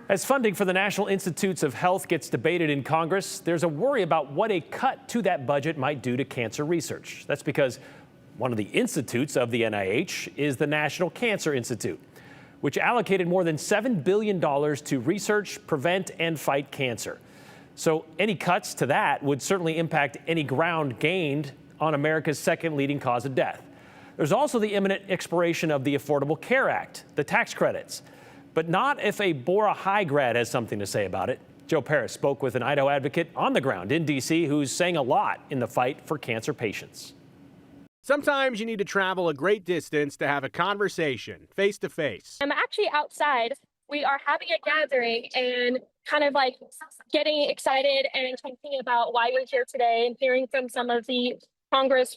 As funding for the National Institutes of Health gets debated in Congress, there's a worry about what a cut to that budget might do to cancer research. That's because one of the institutes of the NIH is the National Cancer Institute, which allocated more than $7 billion to research, prevent, and fight cancer. So any cuts to that would certainly impact any ground gained on America's second leading cause of death. There's also the imminent expiration of the Affordable Care Act, the tax credits, but not if a Bora High grad has something to say about it. Joe Paris spoke with an Idaho advocate on the ground in D.C. who's saying a lot in the fight for cancer patients. Sometimes you need to travel a great distance to have a conversation face to face. I'm actually outside. We are having a gathering and kind of like getting excited and talking about why we're here today and hearing from some of the Congress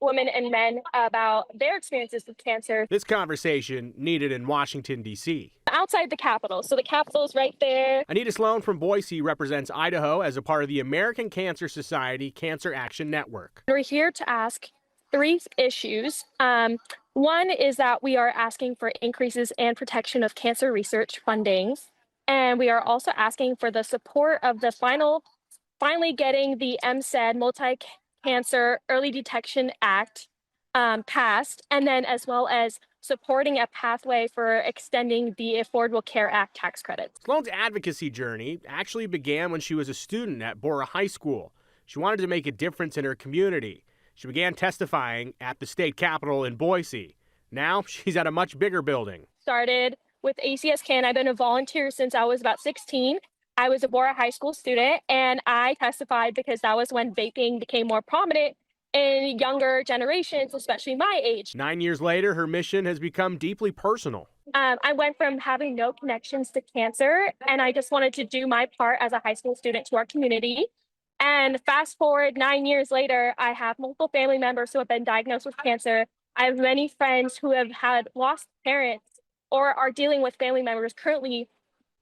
women and men about their experiences with cancer. This conversation needed in Washington, D.C. Outside the Capitol. So the Capitol's right there. Anita Sloan from Boise represents Idaho as a part of the American Cancer Society Cancer Action Network. We're here to ask three issues. One is that we are asking for increases and protection of cancer research funding. And we are also asking for the support of the finally getting the MCED, Multi-Cancer Early Detection Act passed, and then as well as supporting a pathway for extending the Affordable Care Act tax credits. Sloan's advocacy journey actually began when she was a student at Bora High School. She wanted to make a difference in her community. She began testifying at the state capitol in Boise. Now she's at a much bigger building. Started with ACSCAN. I've been a volunteer since I was about 16. I was a Bora High School student, and I testified because that was when vaping became more prominent in younger generations, especially my age. 9 years later, her mission has become deeply personal. I went from having no connections to cancer, and I just wanted to do my part as a high school student to our community. And fast forward 9 years later, I have multiple family members who have been diagnosed with cancer. I have many friends who have had lost parents or are dealing with family members currently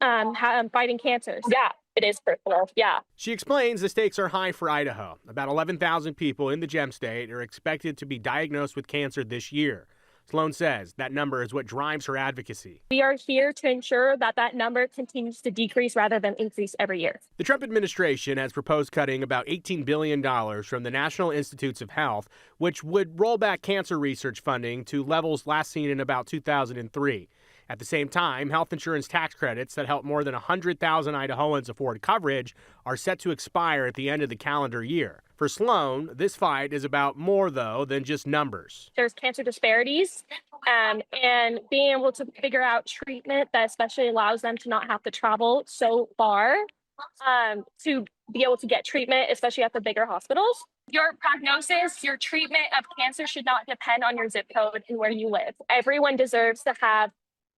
fighting cancers. Yeah, it is personal. Yeah. She explains the stakes are high for Idaho. About 11,000 people in the Gem State are expected to be diagnosed with cancer this year. Sloan says that number is what drives her advocacy. We are here to ensure that that number continues to decrease rather than increase every year. The Trump administration has proposed cutting about $18 billion from the National Institutes of Health, which would roll back cancer research funding to levels last seen in about 2003. At the same time, health insurance tax credits that help more than 100,000 Idahoans afford coverage are set to expire at the end of the calendar year. For Sloan, this fight is about more, though, than just numbers. There's cancer disparities, and being able to figure out treatment that especially allows them to not have to travel so far to be able to get treatment, especially at the bigger hospitals. Your prognosis, your treatment of cancer should not depend on your zip code and where you live. Everyone deserves to have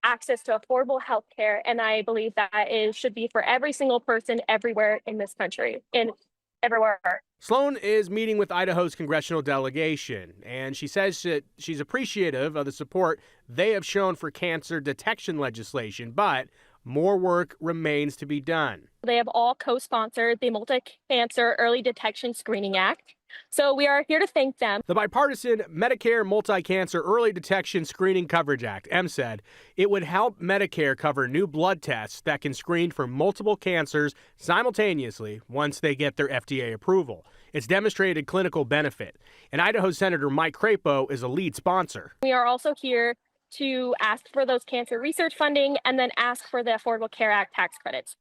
access to affordable health care, and I believe that it should be for every single person everywhere in this country, and everywhere. Sloan is meeting with Idaho's congressional delegation, and she says that she's appreciative of the support they have shown for cancer detection legislation, but more work remains to be done. They have all co-sponsored the Multi-Cancer Early Detection Screening Act. So we are here to thank them. The bipartisan Medicare Multi-Cancer Early Detection Screening Coverage Act, MCED, it would help Medicare cover new blood tests that can screen for multiple cancers simultaneously once they get their FDA approval. It's demonstrated clinical benefit, and Idaho Senator Mike Crapo is a lead sponsor. We are also here to ask for those cancer research funding and then ask for the Affordable Care Act tax credits.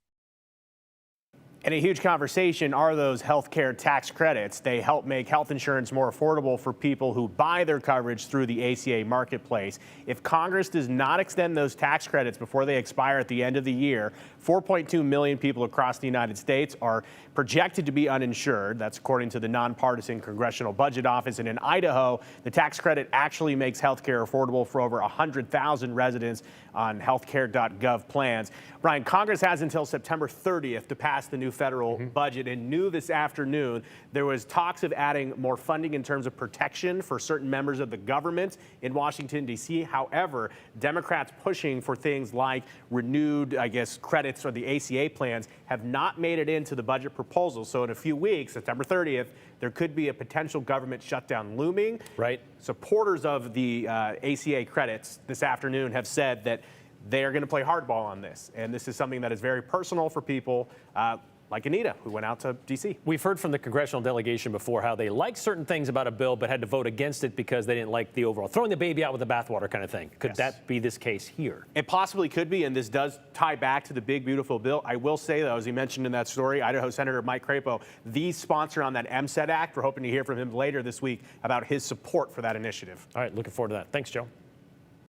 And a huge conversation are those health care tax credits. They help make health insurance more affordable for people who buy their coverage through the ACA marketplace. If Congress does not extend those tax credits before they expire at the end of the year, 4.2 million people across the United States are projected to be uninsured. That's according to the nonpartisan Congressional Budget Office. And in Idaho, the tax credit actually makes health care affordable for over 100,000 residents on healthcare.gov plans. Brian, Congress has until September 30th to pass the new federal budget, and new this afternoon there was talks of adding more funding in terms of protection for certain members of the government in Washington, D.C. However, Democrats pushing for things like renewed, credits for the ACA plans have not made it into the budget proposal. So in a few weeks, September 30th, there could be a potential government shutdown looming. Right. Supporters of the ACA credits this afternoon have said that they are going to play hardball on this. And this is something that is very personal for people like Anita, who went out to D.C. We've heard from the congressional delegation before how they like certain things about a bill but had to vote against it because they didn't like the overall throwing the baby out with the bathwater kind of thing. Could that be this case here? It possibly could be, and this does tie back to the big, beautiful bill. I will say, though, as he mentioned in that story, Idaho Senator Mike Crapo, the sponsor on that MSED Act. We're hoping to hear from him later this week about his support for that initiative. All right, looking forward to that. Thanks, Joe.